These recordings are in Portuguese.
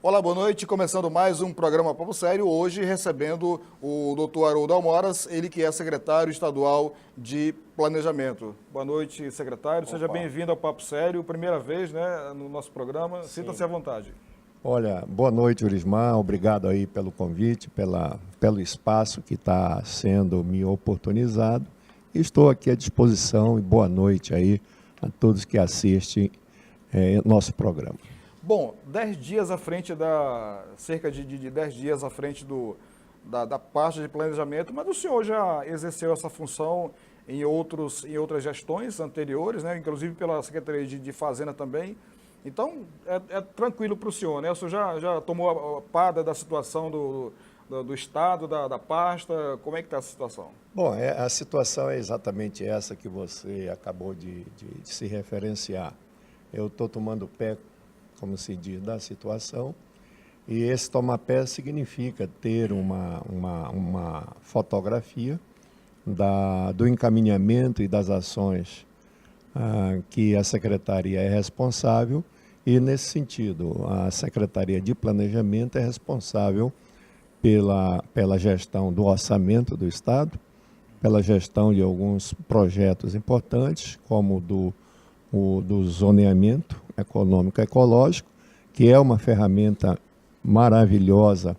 Olá, boa noite. Começando mais um programa Papo Sério, hoje recebendo o Dr. Haroldo Almoras, ele que é secretário estadual de Planejamento. Boa noite, secretário. Seja bem-vindo ao Papo Sério, primeira vez, né, no nosso programa. Sinta-se à vontade. Olha, boa noite, Urismar. Obrigado aí pelo convite, pelo espaço que está sendo me oportunizado. Estou aqui à disposição e boa noite aí a todos que assistem nosso programa. Bom, 10 dias à frente cerca de 10 dias à frente da pasta de planejamento, mas o senhor já exerceu essa função em outras gestões anteriores, né? Inclusive pela Secretaria de Fazenda também. Então, é tranquilo para o senhor, né? O senhor já tomou a par da situação do Estado, da pasta? Como é que está a situação? Bom, a situação é exatamente essa que você acabou de se referenciar. Eu estou tomando pé, como se diz, da situação, e esse tomar pé significa ter uma fotografia do encaminhamento e das ações que a Secretaria é responsável, e nesse sentido, a Secretaria de Planejamento é responsável pela gestão do orçamento do Estado, pela gestão de alguns projetos importantes, como do zoneamento econômico-ecológico, que é uma ferramenta maravilhosa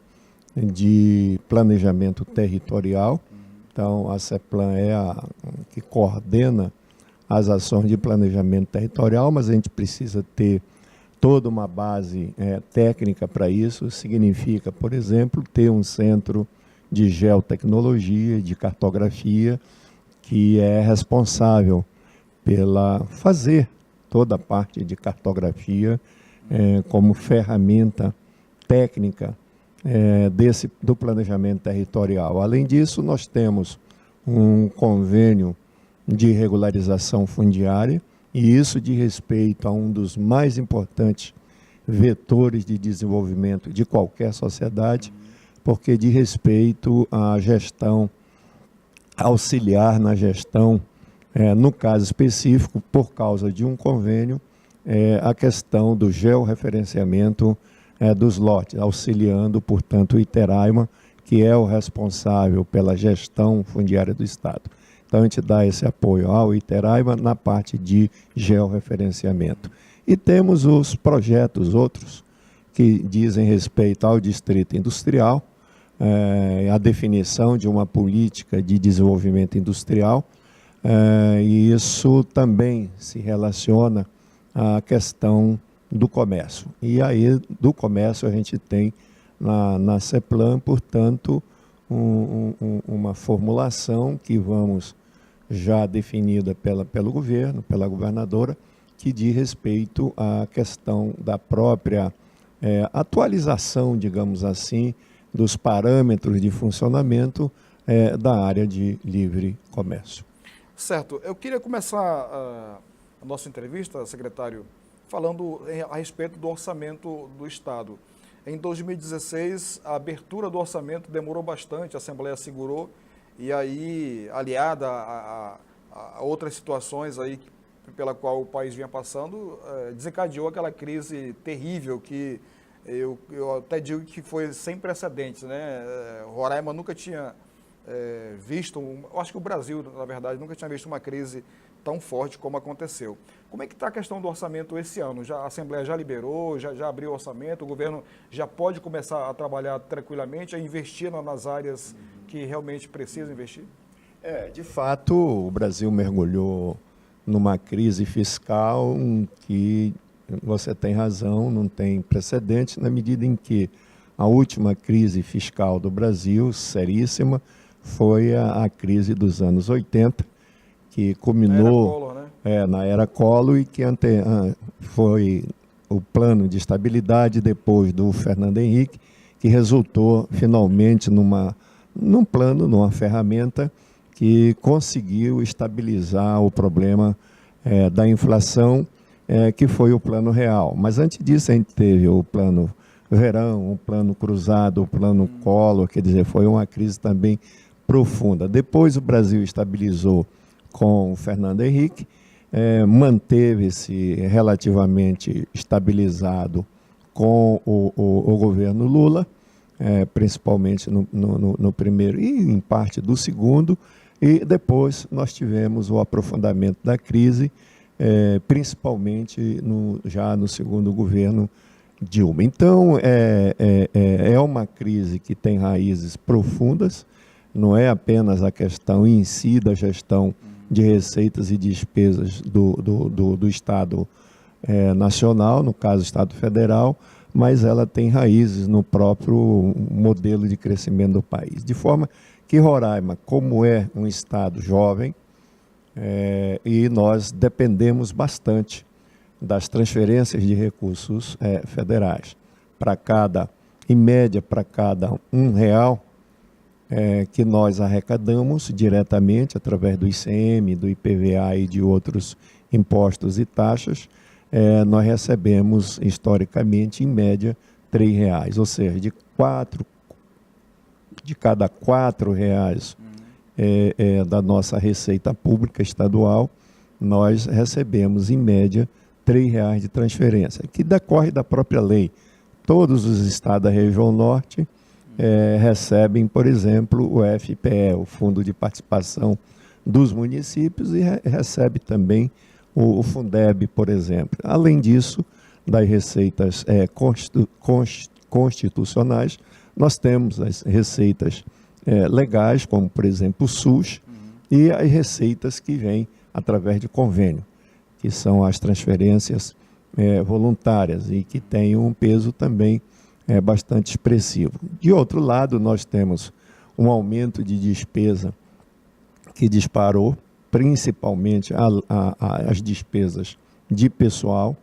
de planejamento territorial. Então, a CEPLAN é a que coordena as ações de planejamento territorial, mas a gente precisa ter toda uma base técnica para isso. Significa, por exemplo, ter um centro de geotecnologia, de cartografia, que é responsável fazer toda a parte de cartografia como ferramenta técnica do planejamento territorial. Além disso, nós temos um convênio de regularização fundiária, e isso de respeito a um dos mais importantes vetores de desenvolvimento de qualquer sociedade, porque de respeito à gestão, auxiliar na gestão, no caso específico, por causa de um convênio, a questão do georreferenciamento dos lotes, auxiliando, portanto, o Iteraima, que é o responsável pela gestão fundiária do Estado. Então, a gente dá esse apoio ao Iteraima na parte de georreferenciamento. E temos os projetos outros que dizem respeito ao distrito industrial, a definição de uma política de desenvolvimento industrial, e isso também se relaciona à questão do comércio. E aí, do comércio, a gente tem na CEPLAN, portanto, uma formulação que vamos já definida pelo governo, pela governadora, que diz respeito à questão da própria atualização, digamos assim, dos parâmetros de funcionamento da área de livre comércio. Certo. Eu queria começar a nossa entrevista, secretário, falando a respeito do orçamento do Estado. Em 2016, a abertura do orçamento demorou bastante, a Assembleia segurou, e aí, aliada a outras situações aí pela qual o país vinha passando, desencadeou aquela crise terrível que eu até digo que foi sem precedentes, né? Roraima nunca tinha visto, eu acho que o Brasil, na verdade, nunca tinha visto uma crise tão forte como aconteceu. Como é que está a questão do orçamento esse ano? A Assembleia já liberou, já abriu o orçamento, o governo já pode começar a trabalhar tranquilamente, a investir nas áreas que realmente precisa investir? De fato, o Brasil mergulhou numa crise fiscal que, você tem razão, não tem precedente, na medida em que a última crise fiscal do Brasil, seríssima, foi a crise dos anos 80, que culminou na era Collor, e que foi o plano de estabilidade depois do Fernando Henrique, que resultou finalmente num plano, numa ferramenta que conseguiu estabilizar o problema da inflação, que foi o plano real. Mas antes disso a gente teve o plano verão, o plano cruzado, o plano Collor, quer dizer, foi uma crise também profunda. Depois o Brasil estabilizou com o Fernando Henrique, manteve-se relativamente estabilizado com o governo Lula, principalmente no primeiro e em parte do segundo, e depois nós tivemos o aprofundamento da crise, principalmente já no segundo governo Dilma. Então, é uma crise que tem raízes profundas, não é apenas a questão em si da gestão de receitas e despesas do Estado nacional, no caso Estado Federal, mas ela tem raízes no próprio modelo de crescimento do país. De forma que Roraima, como é um Estado jovem, e nós dependemos bastante das transferências de recursos federais. Em média, para cada R$1 que nós arrecadamos diretamente através do ICM, do IPVA e de outros impostos e taxas, nós recebemos historicamente, em média, R$3, ou seja, de cada R$4 da nossa receita pública estadual, nós recebemos, em média, R$3 de transferência, que decorre da própria lei. Todos os estados da região norte recebem, por exemplo, o FPE, o Fundo de Participação dos Municípios, e recebe também o Fundeb, por exemplo. Além disso, das receitas constitucionais, nós temos as receitas legais, como, por exemplo, o SUS, e as receitas que vêm através de convênio, que são as transferências voluntárias e que têm um peso também bastante expressivo. De outro lado, nós temos um aumento de despesa que disparou, principalmente as despesas de pessoal,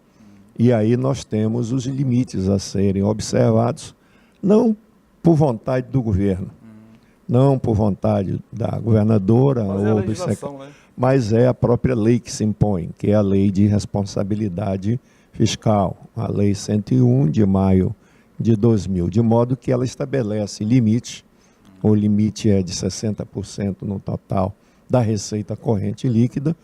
e aí nós temos os limites a serem observados, não por vontade do governo, não por vontade da governadora ou do secretário, né? Mas é a própria lei que se impõe, que é a Lei de Responsabilidade Fiscal, a Lei 101 de maio de 2000, de modo que ela estabelece limites, o limite é de 60% no total da receita corrente líquida,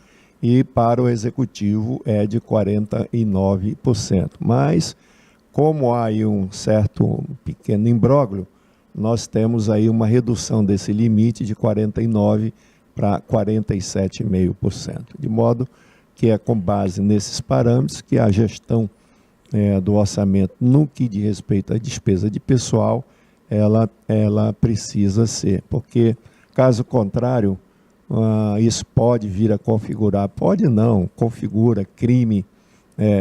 e para o executivo é de 49%. Mas, como há aí um certo pequeno imbróglio, nós temos aí uma redução desse limite de 49% para 47,5%. De modo que é com base nesses parâmetros que a gestão do orçamento, no que diz respeito à despesa de pessoal, ela precisa ser, porque, caso contrário, isso pode vir a configurar, pode não, configura crime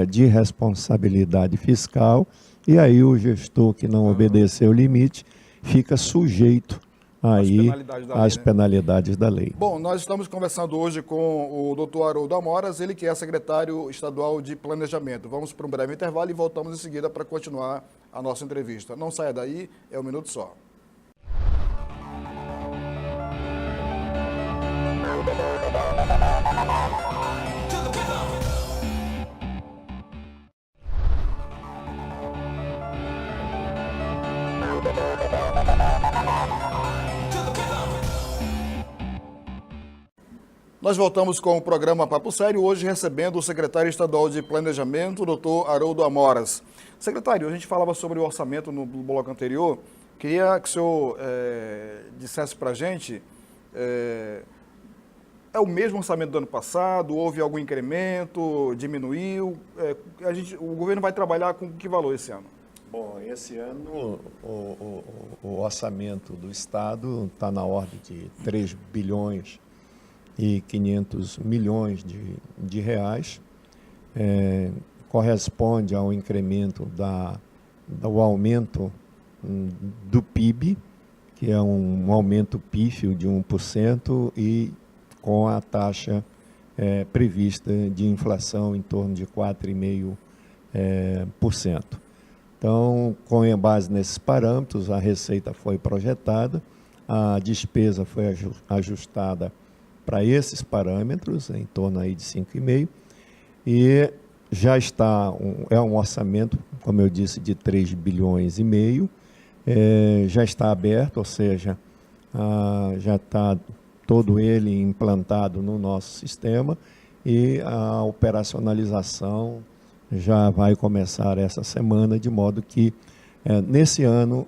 de responsabilidade fiscal, e aí o gestor que não obedecer o limite fica sujeito aí às penalidades da lei. Bom, nós estamos conversando hoje com o doutor Haroldo Amoras, ele que é secretário estadual de Planejamento. Vamos para um breve intervalo e voltamos em seguida para continuar a nossa entrevista. Não saia daí, é um minuto só. Nós voltamos com o programa Papo Sério, hoje recebendo o secretário estadual de Planejamento, o doutor Haroldo Amoras. Secretário, a gente falava sobre o orçamento no bloco anterior, queria que o senhor dissesse para a gente, é o mesmo orçamento do ano passado, houve algum incremento, diminuiu, o governo vai trabalhar com que valor esse ano? Bom, esse ano o orçamento do Estado está na ordem de 3 bilhões e 500 milhões de reais, corresponde ao incremento do aumento do PIB, que é um aumento pífio de 1%, e com a taxa prevista de inflação em torno de 4,5%. Então, com base nesses parâmetros, a receita foi projetada, a despesa foi ajustada para esses parâmetros, em torno aí de 5,5%, E já está, é um orçamento, como eu disse, de 3,5 bilhões, já está aberto, ou seja, já está todo ele implantado no nosso sistema e a operacionalização já vai começar essa semana, de modo que nesse ano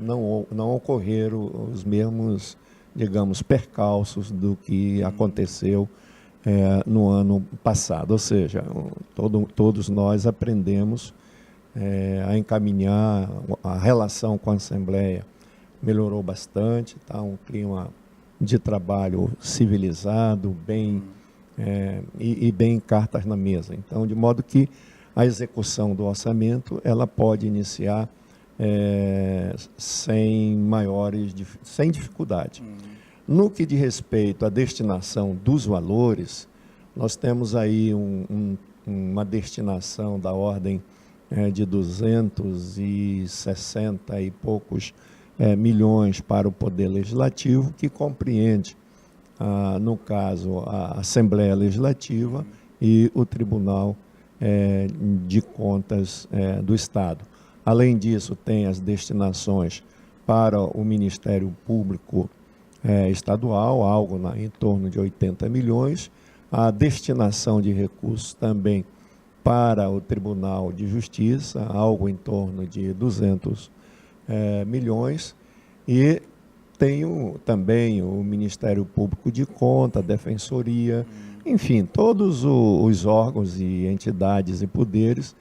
não ocorreram os mesmos, digamos, percalços do que aconteceu no ano passado. Ou seja, todos nós aprendemos a encaminhar, a relação com a Assembleia melhorou bastante, está um clima de trabalho civilizado, bem e bem cartas na mesa. Então, de modo que a execução do orçamento ela pode iniciar sem dificuldade. No que diz respeito à destinação dos valores, nós temos aí uma destinação da ordem de 260 e poucos milhões para o Poder Legislativo, que compreende, no caso, a Assembleia Legislativa e o Tribunal de Contas do Estado. Além disso, tem as destinações para o Ministério Público Estadual, algo em torno de 80 milhões, a destinação de recursos também para o Tribunal de Justiça, algo em torno de 200 milhões, e tem também o Ministério Público de Conta, a Defensoria, enfim, todos os órgãos e entidades e poderes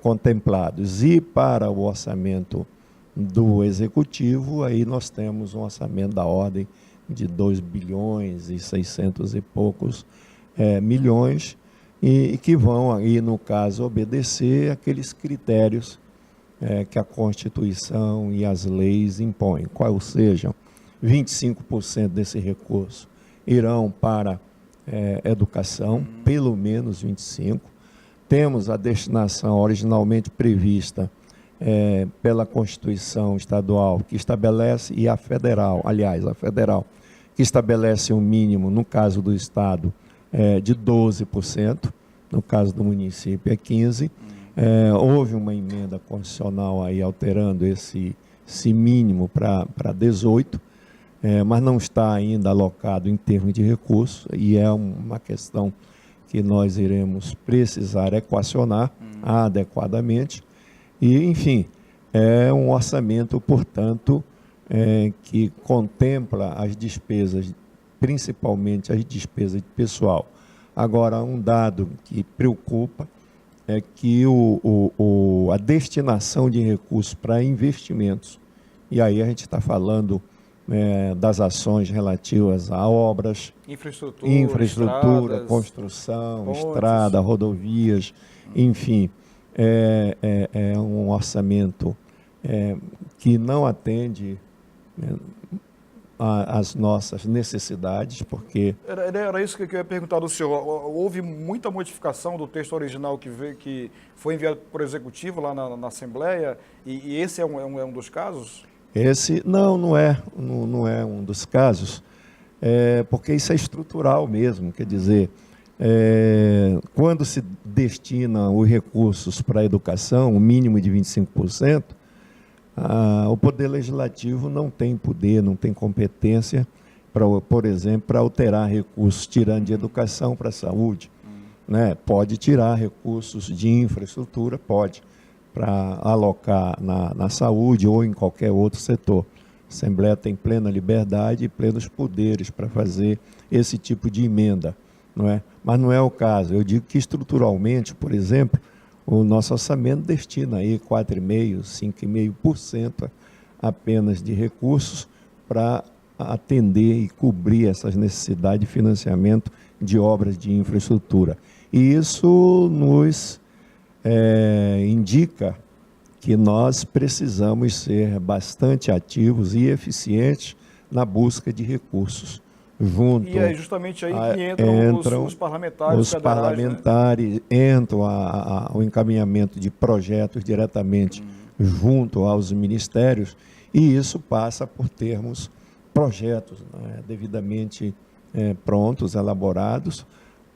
contemplados. E para o orçamento do Executivo, aí nós temos um orçamento da ordem de 2 bilhões e 600 e poucos milhões, e que vão aí, no caso, obedecer aqueles critérios que a Constituição e as leis impõem, qual sejam 25% desse recurso irão para educação, pelo menos 25%. Temos a destinação originalmente prevista pela Constituição Estadual, que estabelece, e a Federal, aliás, a Federal, que estabelece um mínimo, no caso do Estado, de 12%, no caso do município é 15%. Houve uma emenda constitucional aí alterando esse mínimo para 18%, mas não está ainda alocado em termos de recursos, e é uma questão que nós iremos precisar equacionar adequadamente. E, enfim, é um orçamento, portanto, que contempla as despesas, principalmente as despesas de pessoal. Agora, um dado que preocupa é que a destinação de recursos para investimentos, e aí a gente está falando das ações relativas a obras, infraestrutura, estradas, construção, pontes, estrada, rodovias, enfim, é um orçamento que não atende as nossas necessidades, porque... Era isso que eu ia perguntar do senhor. Houve muita modificação do texto original que foi enviado por Executivo lá na Assembleia, e esse é um dos casos? Esse não é um dos casos, porque isso é estrutural mesmo, quer dizer, quando se destina os recursos para a educação, o mínimo de 25%, o Poder Legislativo não tem poder, não tem competência, por exemplo, para alterar recursos, tirando de educação para a saúde. Né? Pode tirar recursos de infraestrutura, pode, para alocar na saúde ou em qualquer outro setor. A Assembleia tem plena liberdade e plenos poderes para fazer esse tipo de emenda. Não é? Mas não é o caso. Eu digo que estruturalmente, por exemplo, o nosso orçamento destina aí 4,5%, 5,5% apenas de recursos para atender e cobrir essas necessidades de financiamento de obras de infraestrutura. E isso nos indica que nós precisamos ser bastante ativos e eficientes na busca de recursos. E é justamente aí que entram os parlamentares. Os parlamentares, né? Entram o encaminhamento de projetos diretamente junto aos ministérios, e isso passa por termos projetos, né, devidamente prontos, elaborados,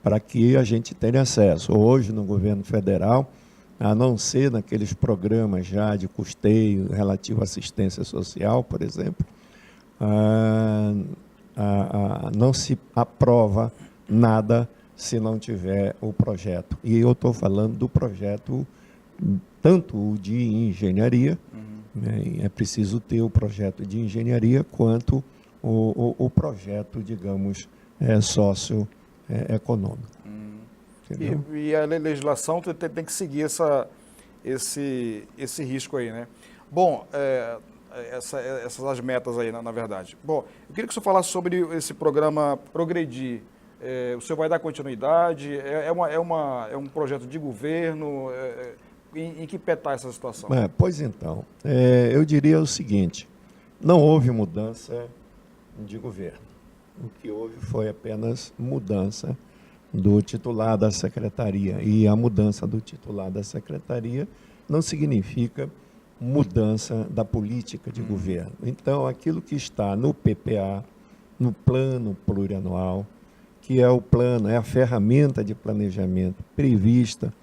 para que a gente tenha acesso. Hoje, no governo federal, a não ser naqueles programas já de custeio relativo à assistência social, por exemplo, não se aprova nada se não tiver o projeto. E eu estou falando do projeto, tanto o de engenharia, né, é preciso ter o projeto de engenharia, quanto o projeto, digamos, socioeconômico. E a legislação tem que seguir esse risco aí, né? Bom, essas as metas aí, na verdade. Bom, eu queria que o senhor falasse sobre esse programa Progredir. O senhor vai dar continuidade? É um projeto de governo? Em que pé está essa situação? Pois então, eu diria o seguinte, não houve mudança de governo. O que houve foi apenas mudança do titular da secretaria. E a mudança do titular da secretaria não significa mudança da política de governo. Então, aquilo que está no PPA, no plano plurianual, que é o plano, é a ferramenta de planejamento prevista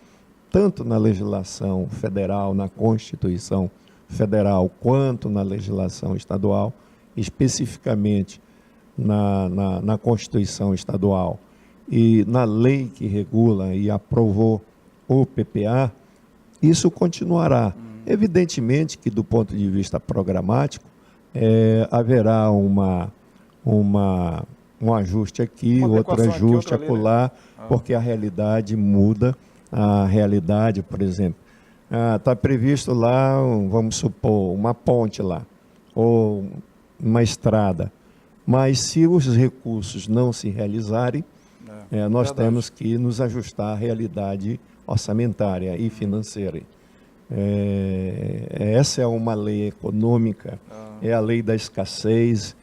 tanto na legislação federal, na Constituição Federal, quanto na legislação estadual, especificamente na Constituição Estadual e na lei que regula e aprovou o PPA, isso continuará. Evidentemente que, do ponto de vista programático, haverá um ajuste aqui, outro ajuste acolá, porque a realidade muda. A realidade, por exemplo, está previsto lá, vamos supor, uma ponte lá, ou uma estrada, mas se os recursos não se realizarem, nós temos que nos ajustar à realidade orçamentária e financeira. Essa é uma lei econômica, é a lei da escassez,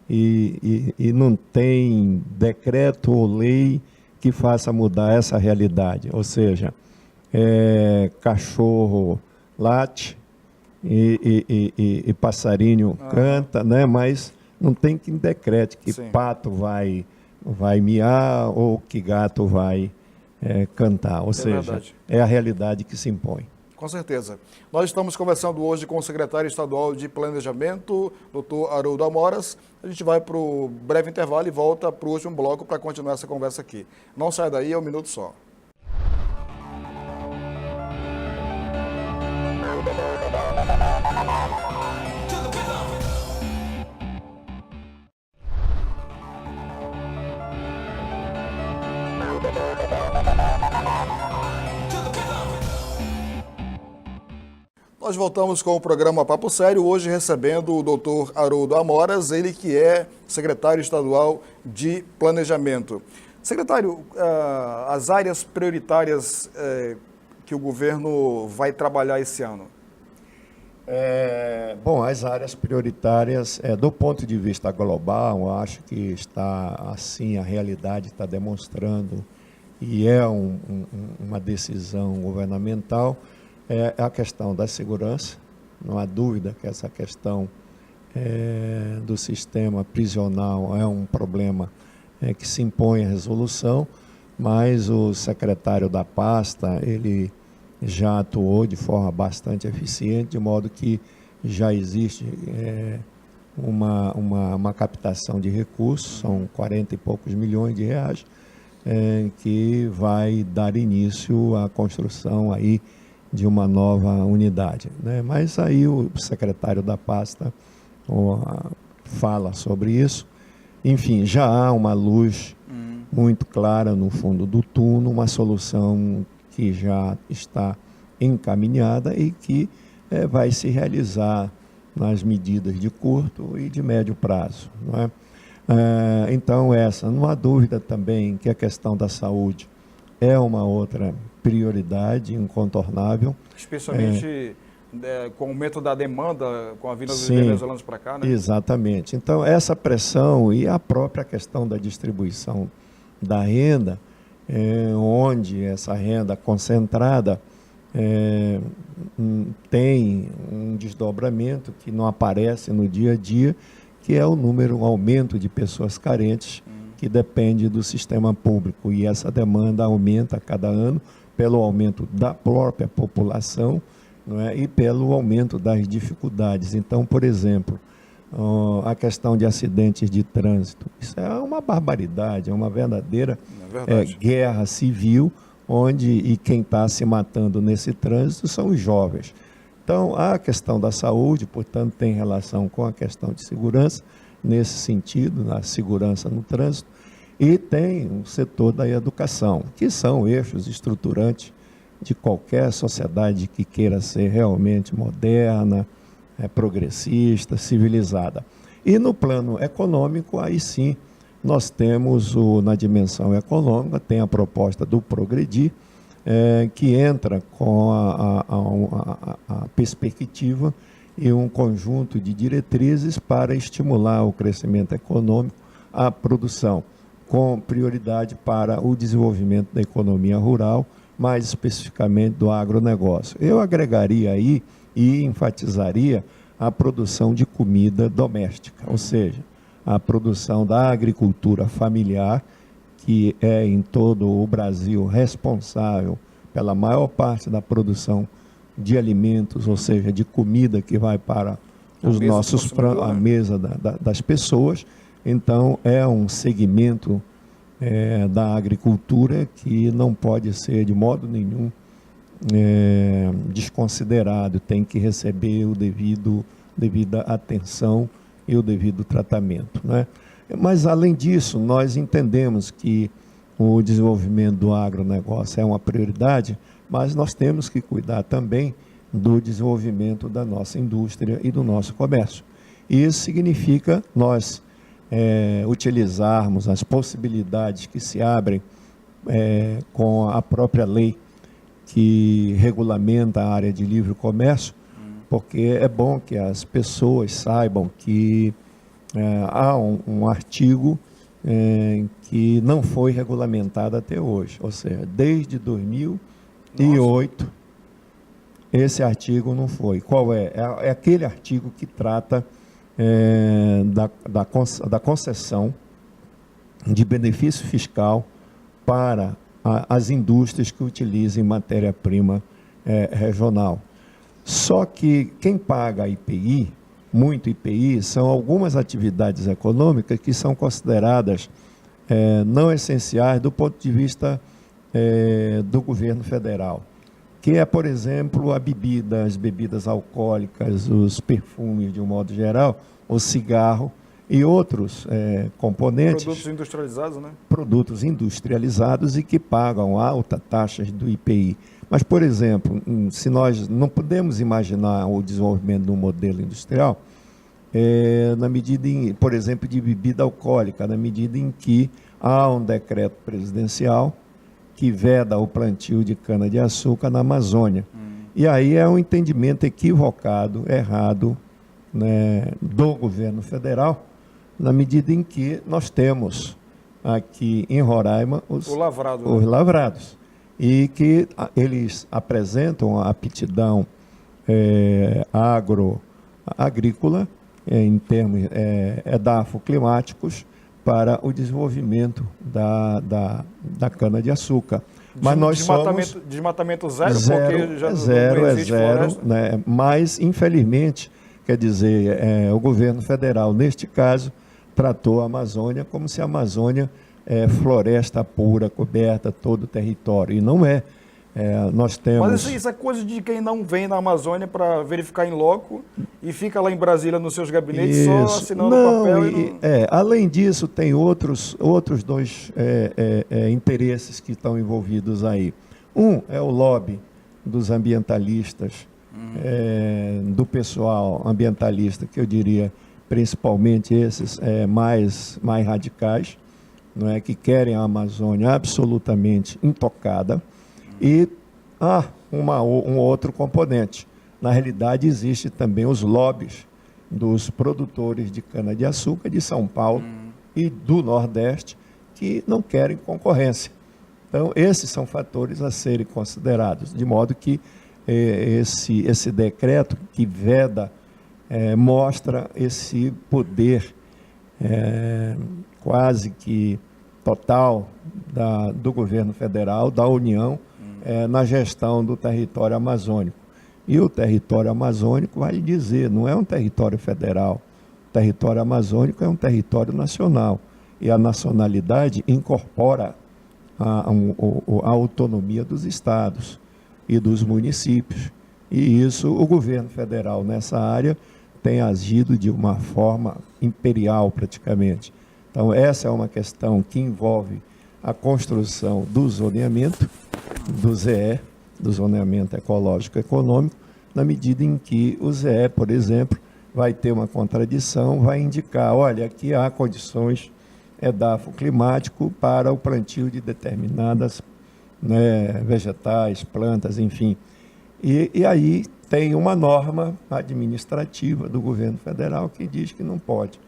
e não tem decreto ou lei que faça mudar essa realidade. Ou seja, cachorro late e passarinho canta, né? Mas não tem que decrete que pato vai miar ou que gato vai cantar. Ou seja, verdade. É a realidade que se impõe. Com certeza. Nós estamos conversando hoje com o secretário estadual de Planejamento, doutor Haroldo Amoras. A gente vai para o breve intervalo e volta para o último bloco para continuar essa conversa aqui. Não sai daí, é um minuto só. Nós voltamos com o programa Papo Sério, hoje recebendo o doutor Haroldo Amoras, ele que é secretário estadual de Planejamento. Secretário, as áreas prioritárias que o governo vai trabalhar esse ano? Bom, as áreas prioritárias, do ponto de vista global, eu acho que está assim, a realidade está demonstrando, e é uma decisão governamental, é a questão da segurança. Não há dúvida que essa questão do sistema prisional é um problema que se impõe à resolução, mas o secretário da pasta, ele já atuou de forma bastante eficiente, de modo que já existe uma captação de recursos, são 40 e poucos milhões de reais, que vai dar início à construção aí de uma nova unidade, né? Mas aí o secretário da pasta fala sobre isso. Enfim, já há uma luz muito clara no fundo do túnel, uma solução que já está encaminhada e que vai se realizar nas medidas de curto e de médio prazo, não é? Então, não há dúvida também que a questão da saúde é uma outra prioridade incontornável. Especialmente com o aumento da demanda, com a vinda dos venezuelanos para cá, né? Exatamente. Então, essa pressão e a própria questão da distribuição da renda, onde essa renda concentrada tem um desdobramento que não aparece no dia a dia, que é o aumento de pessoas carentes que depende do sistema público, e essa demanda aumenta a cada ano pelo aumento da própria população, não é? E pelo aumento das dificuldades. Então, por exemplo, a questão de acidentes de trânsito, isso é uma barbaridade, é uma verdadeira guerra civil, e quem está se matando nesse trânsito são os jovens. Então, a questão da saúde, portanto, tem relação com a questão de segurança, nesse sentido, na segurança no trânsito, e tem um setor da educação, que são eixos estruturantes de qualquer sociedade que queira ser realmente moderna, progressista, civilizada. E no plano econômico, aí sim, nós temos, na dimensão econômica, tem a proposta do Progredir, que entra com a perspectiva e um conjunto de diretrizes para estimular o crescimento econômico, a produção, com prioridade para o desenvolvimento da economia rural, mais especificamente do agronegócio. Eu agregaria aí e enfatizaria a produção de comida doméstica, ou seja, a produção da agricultura familiar, que é em todo o Brasil responsável pela maior parte da produção de alimentos, ou seja, de comida que vai para a mesa das pessoas. Então, é um segmento da agricultura que não pode ser de modo nenhum desconsiderado, tem que receber devida atenção e o devido tratamento, né? Mas, além disso, nós entendemos que o desenvolvimento do agronegócio é uma prioridade, mas nós temos que cuidar também do desenvolvimento da nossa indústria e do nosso comércio. E isso significa nós utilizarmos as possibilidades que se abrem com a própria lei que regulamenta a área de livre comércio, porque é bom que as pessoas saibam que há um artigo que não foi regulamentado até hoje, ou seja, desde 2008, esse artigo não foi. Qual é? É aquele artigo que trata da concessão de benefício fiscal para as indústrias que utilizem matéria-prima regional. Só que quem paga a IPI, muito IPI, são algumas atividades econômicas que são consideradas não essenciais do ponto de vista do governo federal, que é, por exemplo, as bebidas alcoólicas, os perfumes de um modo geral, o cigarro e outros componentes. Produtos industrializados, né? Produtos industrializados e que pagam alta taxa do IPI. Mas, por exemplo, se nós não podemos imaginar o desenvolvimento de um modelo industrial, na medida, por exemplo, de bebida alcoólica, na medida em que há um decreto presidencial que veda o plantio de cana-de-açúcar na Amazônia. E aí é um entendimento equivocado, errado, né, do governo federal, na medida em que nós temos aqui em Roraima os lavrados, e que eles apresentam a aptidão agrícola, em termos edafoclimáticos, para o desenvolvimento da cana-de-açúcar. Mas nós somos... Desmatamento zero, porque já não existe zero, né? Mas, infelizmente, quer dizer, o governo federal, neste caso, tratou a Amazônia como se a Amazônia floresta pura, coberta, todo o território. E não é. Nós temos... Mas isso é coisa de quem não vem na Amazônia para verificar em loco e fica lá em Brasília nos seus gabinetes só assinando papel. Além disso, tem outros dois interesses que estão envolvidos aí. Um é o lobby dos ambientalistas, do pessoal ambientalista, que eu diria principalmente esses mais radicais, não é, que querem a Amazônia absolutamente intocada. E há um outro componente. Na realidade, existe também os lobbies dos produtores de cana-de-açúcar de São Paulo e do Nordeste, que não querem concorrência. Então, esses são fatores a serem considerados, de modo que esse decreto que veda mostra esse poder quase que total do governo federal, da União, na gestão do território amazônico. E o território amazônico, vale dizer, não é um território federal. O território amazônico é um território nacional. E a nacionalidade incorpora a autonomia dos estados e dos municípios. E isso, o governo federal nessa área tem agido de uma forma imperial praticamente. Então essa é uma questão que envolve a construção do zoneamento, do ZE, do zoneamento ecológico econômico, na medida em que o ZE, por exemplo, vai ter uma contradição, vai indicar, olha, aqui há condições edafoclimático para o plantio de determinadas, né, vegetais, plantas, enfim. E aí tem uma norma administrativa do governo federal que diz que não pode.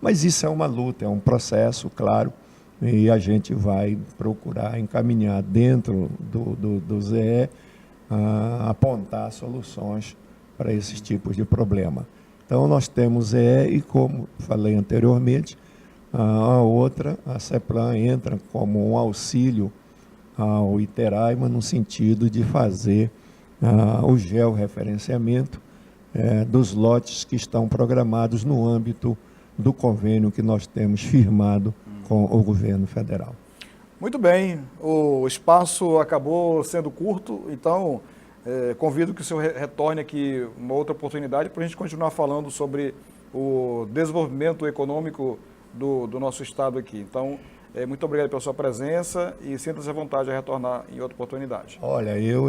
Mas isso é uma luta, é um processo, claro, e a gente vai procurar encaminhar dentro do ZE, apontar soluções para esses tipos de problema. Então, nós temos ZE e, como falei anteriormente, a outra, a CEPLAN, entra como um auxílio ao Iteraima no sentido de fazer o georreferenciamento dos lotes que estão programados no âmbito do convênio que nós temos firmado com o governo federal. Muito bem, o espaço acabou sendo curto, então convido que o senhor retorne aqui uma outra oportunidade para a gente continuar falando sobre o desenvolvimento econômico do nosso estado aqui. Então, muito obrigado pela sua presença e sinta-se à vontade a retornar em outra oportunidade. Olha, eu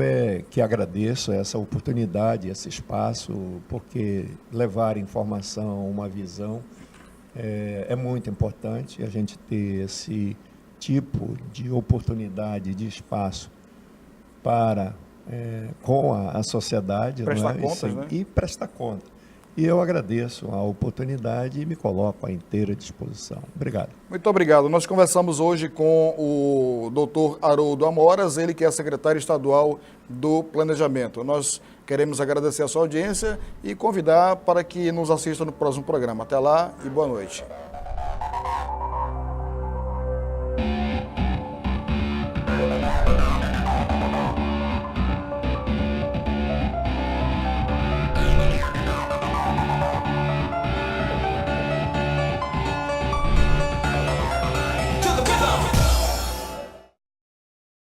que agradeço essa oportunidade, esse espaço, porque levar informação, uma visão, é muito importante a gente ter esse tipo de oportunidade, de espaço para, com a sociedade, prestar não é? contas, né? E prestar conta. E eu agradeço a oportunidade e me coloco à inteira disposição. Obrigado. Muito obrigado. Nós conversamos hoje com o doutor Haroldo Amoras, ele que é secretário estadual do Planejamento. Nós queremos agradecer a sua audiência e convidar para que nos assista no próximo programa. Até lá e boa noite.